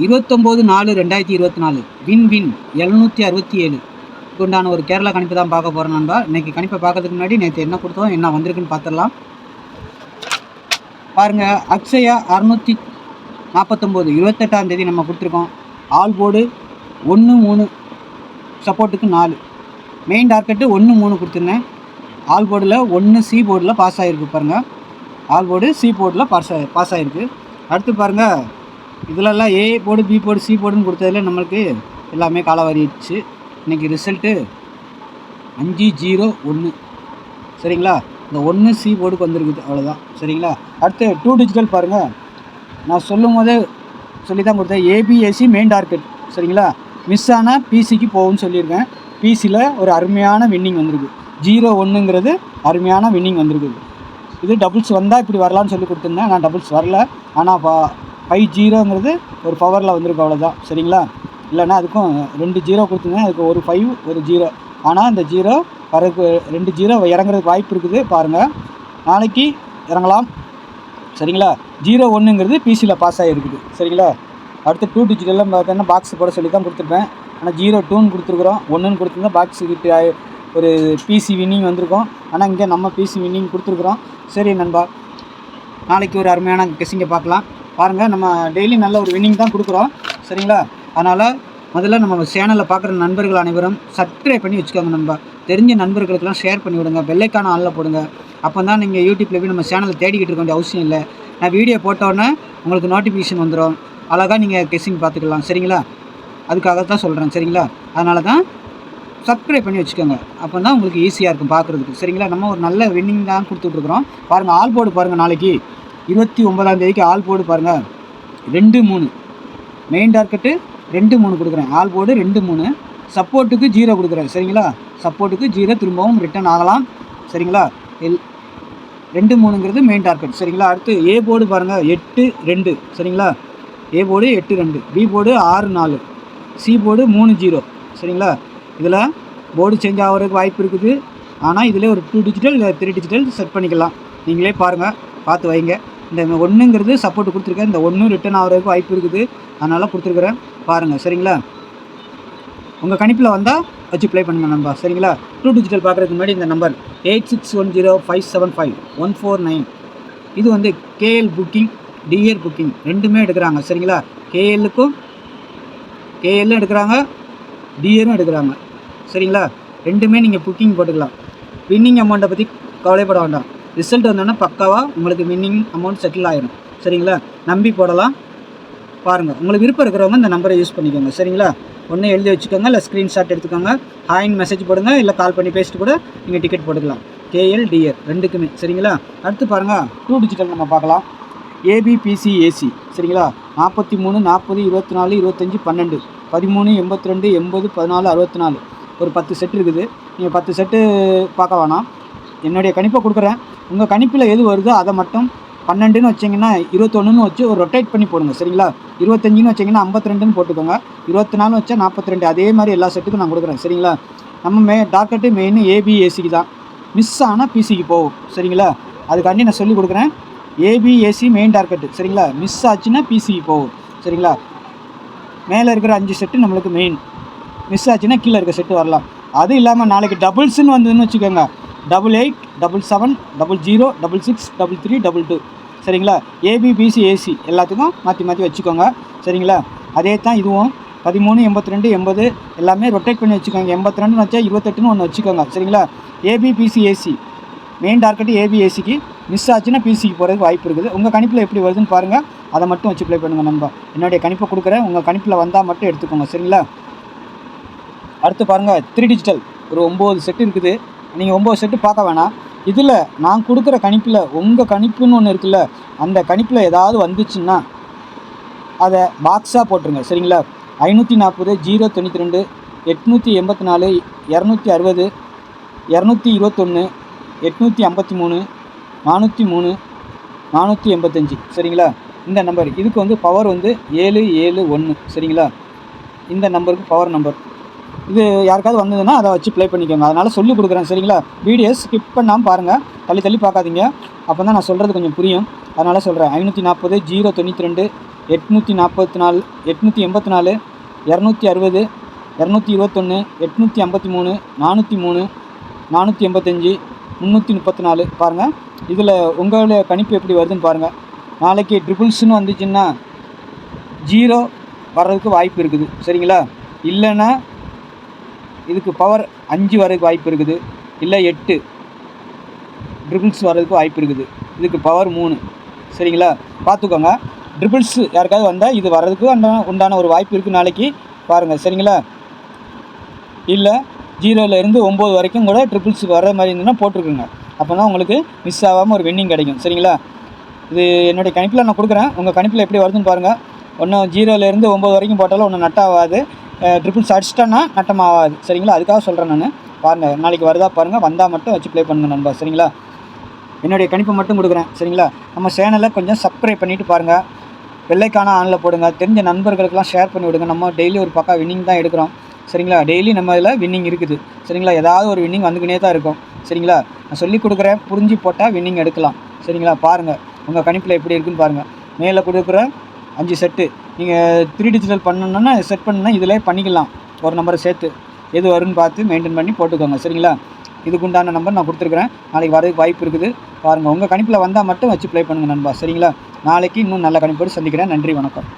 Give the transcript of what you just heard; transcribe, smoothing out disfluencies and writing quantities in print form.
29/4/2024 win 767 உண்டான ஒரு கேரளா கணிப்பு தான் பார்க்க போகிறோம் நண்பா. இன்றைக்கி கணிப்பை பார்க்கறதுக்கு முன்னாடி நேற்று என்ன கொடுத்தோம், என்ன வந்திருக்குன்னு பார்த்துடலாம். பாருங்கள், அக்ஷயா 649 28ஆம் தேதி நம்ம கொடுத்துருக்கோம். ஆல் போர்டு 1 3 சப்போர்ட்டுக்கு 4, மெயின் டார்கெட்டு 1 3 கொடுத்துருந்தேன். ஆல் போர்டில் 1 சி போர்டில் பாஸ் ஆகிருக்கு. பாருங்கள், ஆல் போர்டு சி போர்டில் பாஸ் ஆகிருக்கு. அடுத்து பாருங்கள், இதிலெல்லாம் A board B board C போர்டுன்னு கொடுத்ததில் நம்மளுக்கு எல்லாமே காலவாரிடுச்சு. இன்றைக்கி ரிசல்ட்டு 501 சரிங்களா. இந்த 1 சி போர்டுக்கு வந்திருக்குது, அவ்வளோதான் சரிங்களா. அடுத்து 2 டிஜிட்டல் பாருங்கள், நான் சொல்லும் போதே சொல்லி தான் கொடுத்தேன். ஏபிஎஸ்சி மெயின் டார்கெட் சரிங்களா. மிஸ் ஆனால் பிசிக்கு போகும்னு சொல்லியிருக்கேன். பிசியில் ஒரு அருமையான வின்னிங் வந்திருக்கு. 0-1ங்கிறது அருமையான வின்னிங் வந்திருக்குது. இது டபுள்ஸ் வந்தால் இப்படி வரலான்னு சொல்லி கொடுத்துருந்தேன். நான் டபுள்ஸ் வரல, ஆனால் 5-0ங்கிறது ஒரு பவரில் வந்திருக்கு, அவ்வளோதான் சரிங்களா. இல்லைன்னா அதுக்கும் 2 0 கொடுத்துருந்தேன், அதுக்கு ஒரு 5 ஒரு 0. ஆனால் இந்த 0 வரதுக்கு 2 0 இறங்குறதுக்கு வாய்ப்பு இருக்குது. பாருங்கள், நாளைக்கு இறங்கலாம் சரிங்களா. 0-1ங்கிறது பிசியில் பாஸ் ஆகிருக்குது சரிங்களா. அடுத்து 2 டிஜிட்டெல்லாம் பார்த்தோன்னா பாக்ஸ் போட சொல்லி தான் கொடுத்துருப்பேன். ஆனால் 0-2ன்னு கொடுத்துருக்குறோம். 1ன்னு கொடுத்துருந்தா பாக்ஸு கிட்ட ஒரு பிசி வின்னிங் வந்திருக்கோம். ஆனால் இங்கே நம்ம பிசி வின்னிங் கொடுத்துருக்குறோம். சரி நண்பா, நாளைக்கு ஒரு அருமையான கெஸ்ஸிங்கை பார்க்கலாம். பாருங்கள், நம்ம டெய்லி நல்ல ஒரு வின்னிங் தான் கொடுக்குறோம் சரிங்களா. அதனால் முதல்ல நம்ம சேனலில் பார்க்குற நண்பர்கள் அனைவரும் சப்ஸ்கிரைப் பண்ணி வச்சுக்கோங்க நண்பா. தெரிஞ்ச நண்பர்களுக்கெல்லாம் ஷேர் பண்ணி விடுங்க, பெல்லைக்கான ஆளில் போடுங்க. அப்போ தான் நீங்கள் யூடியூப்பில் போய் நம்ம சேனலை தேடிக்கிட்டு இருக்க வேண்டிய அவசியம் இல்லை. நான் வீடியோ போட்டோன்னே உங்களுக்கு நோட்டிஃபிகேஷன் வந்துடும். அழகாக நீங்கள் கெஸ்ஸிங் பார்த்துக்கலாம் சரிங்களா. அதுக்காக தான் சொல்கிறேன் சரிங்களா. அதனால தான் சப்ஸ்கிரைப் பண்ணி வச்சுக்கோங்க, அப்போ தான் உங்களுக்கு ஈஸியாக இருக்கும் பார்க்குறதுக்கு சரிங்களா. நம்ம ஒரு நல்ல வின்னிங் தான் கொடுத்துட்ருக்குறோம். பாருங்கள், ஆல் போர்டு பாருங்கள், நாளைக்கு 29ஆம் தேதிக்கு ஆல் போர்டு பாருங்கள் 2 3, மெயின் டார்கெட்டு 2 3 கொடுக்குறேன். ஆல் போர்டு 2 3, சப்போர்ட்டுக்கு 0 கொடுக்குறேன் சரிங்களா. சப்போர்ட்டுக்கு 0 திரும்பவும் ரிட்டன் ஆகலாம் சரிங்களா. 2 3ங்கிறது மெயின் டார்கெட் சரிங்களா. அடுத்து ஏ போர்டு பாருங்கள் 8 2 சரிங்களா. A board 8 2, B board 6 4, C board 3 0 சரிங்களா. இதில் போர்டு சேஞ்ச் ஆகிறதுக்கு வாய்ப்பு இருக்குது. ஆனால் இதில் ஒரு 2 டிஜிட்டல் இல்லை 3 டிஜிட்டல் செட் பண்ணிக்கலாம். நீங்களே பாருங்கள், பார்த்து வைங்க. இந்த 1ங்கிறது சப்போர்ட் கொடுத்துருக்கேன். இந்த 1 ரிட்டன் ஆகிறதுக்கு வாய்ப்பு இருக்குது, அதனால் கொடுத்துருக்குறேன். பாருங்கள் சரிங்களா. உங்கள் கணிப்பில் வந்தால் வச்சு ப்ளே பண்ணுங்கள் நண்பா சரிங்களா. 2 டிஜிட்டல் பார்க்குறதுக்கு முன்னாடி இந்த நம்பர் 8610575149 இது வந்து கேஎல் புக்கிங் டிஆர் புக்கிங் ரெண்டுமே எடுக்கிறாங்க சரிங்களா. கேஎல்லும் எடுக்கிறாங்க, டிஆரும் எடுக்கிறாங்க சரிங்களா. ரெண்டுமே நீங்கள் புக்கிங் போட்டுக்கலாம். வின்னிங் அமௌண்ட்டை பற்றி கவலைப்பட வேண்டாம். ரிசல்ட் வந்தோன்னா பக்காவாக உங்களுக்கு வின்னிங் அமௌண்ட் செட்டில் ஆகிடும் சரிங்களா. நம்பி போடலாம். பாருங்கள், உங்களுக்கு விருப்பம் இருக்கிறவங்க இந்த நம்பரை யூஸ் பண்ணிக்கோங்க சரிங்களா. ஒன்று எழுதி வச்சுக்கோங்க, இல்லை ஸ்க்ரீன்ஷாட் எடுத்துக்கோங்க, ஹாய்ன்னு மெசேஜ் போடுங்க, இல்லை கால் பண்ணி பேசிட்டு கூட நீங்கள் டிக்கெட் போட்டுக்கலாம். கேஎல் டிஆர் ரெண்டுக்குமே சரிங்களா. அடுத்து பாருங்கள், 2 டிஜிட்டல் நம்ம பார்க்கலாம். ஏபிபிசி ஏசி சரிங்களா. 43 40 24 25 12 13 82 80 14 64 ஒரு 10 செட் இருக்குது. நீங்கள் 10 செட்டு பார்க்க வேணாம், என்னுடைய கணிப்பை கொடுக்குறேன். உங்கள் கணிப்பில் எது வருதோ அதை மட்டும் 12ன்னு வச்சிங்கன்னா 21ன்னு வச்சு ஒரு ரொட்டேட் பண்ணி போடுங்க சரிங்களா. 25ன்னு வச்சிங்கன்னா 52ன்னு போட்டுக்கோங்க. 24 வச்சா 42. அதே மாதிரி எல்லா செட்டுக்கும் நான் கொடுக்குறேன் சரிங்களா. நம்ம டார்கெட்டு மெயின் ஏபிஏசிக்கு தான். மிஸ் ஆனால் பிசிக்கு போகும் சரிங்களா. அதுக்காண்டி நான் சொல்லி கொடுக்குறேன். ஏபிஏசி மெயின் டார்கெட்டு சரிங்களா. மிஸ் ஆச்சுன்னா பிசிக்கு போகும் சரிங்களா. மேலே இருக்கிற 5 செட்டு நம்மளுக்கு மெயின், மிஸ் ஆச்சுன்னா கீழே இருக்க செட்டு வரலாம். அது இல்லாமல் நாளைக்கு டபுள்ஸ்ன்னு வந்ததுன்னு வச்சுக்கோங்க, 88 77 00 66 33 22 சரிங்களா. ஏபிபிசி ஏசி எல்லாத்துக்கும் மாற்றி மாற்றி வச்சுக்கோங்க சரிங்களா. அதே தான் இதுவும் 13 82 80 எல்லாமே ரொட்டேட் பண்ணி வச்சுக்கோங்க. 82ன்னு வச்சா 28ன்னு ஒன்று வச்சுக்கோங்க சரிங்களா. ஏபிபிசி ஏசி மெயின் டார்கெட்டு ஏபிஏசிக்கு, மிஸ் ஆச்சுன்னா பிசிக்கு போகிறதுக்கு வாய்ப்பு இருக்குது. உங்கள் கணிப்பில் எப்படி வருதுன்னு பாருங்கள், அதை மட்டும் வச்சு ப்ளே பண்ணுங்கள் நண்பா. என்னுடைய கணிப்பை கொடுக்குறேன், உங்கள் கணிப்பில் வந்தால் மட்டும் எடுத்துக்கோங்க சரிங்களா. அடுத்து பாருங்கள், 3 டிஜிட்டல் ஒரு 9 செட்டு இருக்குது. நீங்கள் 9 செட்டு பார்க்க வேணாம். இதில் நான் கொடுக்குற கணிப்பில் உங்கள் கணிப்புன்னு ஒன்று இருக்குல்ல, அந்த கணிப்பில் ஏதாவது வந்துச்சுன்னா அதை பாக்ஸாக போட்டுருங்க சரிங்களா. 540 092 884 260 221 853 403 485 சரிங்களா. இந்த நம்பர் இதுக்கு வந்து பவர் வந்து 771 சரிங்களா. இந்த நம்பருக்கு பவர் நம்பர். இது யாருக்காவது வந்ததுன்னா அதை வச்சு ப்ளே பண்ணிக்கோங்க. அதனால் சொல்லி கொடுக்குறேன் சரிங்களா. வீடியோஸ் ஸ்கிப் பண்ணாமல் பாருங்கள், தள்ளி பார்க்காதீங்க. அப்போ தான் நான் சொல்கிறது கொஞ்சம் புரியும். அதனால் சொல்கிறேன். 540 092 844 884 260 221 853 403 485 334 பாருங்கள். இதில் உங்களுடைய கணிப்பு எப்படி வருதுன்னு பாருங்கள். நாளைக்கு ட்ரிபிள்ஸ்னு வந்துச்சுன்னா 0 வர்றதுக்கு வாய்ப்பு இருக்குது. சரிங்களா? இல்லைன்னா இதுக்கு பவர் 5 வர்றதுக்கு வாய்ப்பு இருக்குது. இல்லை 8 ட்ரிபிள்ஸ் வர்றதுக்கு வாய்ப்பு இருக்குது. இதுக்கு பவர் 3. சரிங்களா? பார்த்துக்கோங்க. ட்ரிபிள்ஸ் யாருக்காவது வந்தால் இது வர்றதுக்கு உண்டான ஒரு வாய்ப்பு இருக்குது நாளைக்கு. பாருங்கள். சரிங்களா? இல்லை 0லேருந்து 9 வரைக்கும் கூட ட்ரிபிள்ஸ் வர்ற மாதிரி இருந்ததுன்னா போட்டிருக்குங்க. அப்போ தான் உங்களுக்கு மிஸ் ஆகாமல் ஒரு வின்னிங் கிடைக்கும். சரிங்களா? இது என்னுடைய கணிப்பில் நான் கொடுக்குறேன். உங்கள் கணிப்பில் எப்படி வருதுன்னு பாருங்கள். ஒன்றும் 0லேருந்து 9 வரைக்கும் போட்டாலும் ஒன்றும் நட்டாகாது. ட்ரிபிள்ஸ் அடிச்சிட்டோன்னா நட்டமாகாது. சரிங்களா? அதுக்காக சொல்கிறேன் நான். பாருங்கள். நாளைக்கு வருதா பாருங்கள். வந்தால் மட்டும் வச்சு ப்ளே பண்ணுங்கள் நண்பா. சரிங்களா? என்னுடைய கணிப்பை மட்டும் கொடுக்குறேன். சரிங்களா? நம்ம சேனலை கொஞ்சம் சப்ஸ்கிரைப் பண்ணிவிட்டு பாருங்கள். வெள்ளைக்கான ஆனில் போடுங்க. தெரிஞ்ச நண்பர்களுக்கெல்லாம் ஷேர் பண்ணி விடுங்க. நம்ம டெய்லி ஒரு பக்கா வின்னிங் தான் எடுக்கிறோம். சரிங்களா? டெய்லி நம்ம இதில் வின்னிங் இருக்குது. சரிங்களா? ஏதாவது ஒரு வின்னிங் வந்துக்கினே தான் இருக்கும். சரிங்களா? நான் சொல்லி கொடுக்குறேன். புரிஞ்சு போட்டால் வின்னிங் எடுக்கலாம். சரிங்களா? பாருங்கள். உங்கள் கணிப்பில் எப்படி இருக்குதுன்னு பாருங்கள். மேலே கொடுக்குற 5 செட்டு நீங்கள் 3 டிஜிட்டல் பண்ணணுன்னா செட் பண்ணுன்னா இதிலே பண்ணிக்கலாம். ஒரு நம்பரை சேர்த்து எது வரும்னு பார்த்து மெயின்டைன் பண்ணி போட்டுக்கோங்க. சரிங்களா? இதுக்குண்டான நம்பர் நான் கொடுத்துருக்குறேன். நாளைக்கு வரதுக்கு வாய்ப்பு இருக்குது. பாருங்கள். உங்கள் கணிப்பில் வந்தால் மட்டும் வச்சு ப்ளே பண்ணுங்கள் நண்பா. சரிங்களா? நாளைக்கு இன்னும் நல்ல கணிப்போடு சந்திக்கிறேன். நன்றி, வணக்கம்.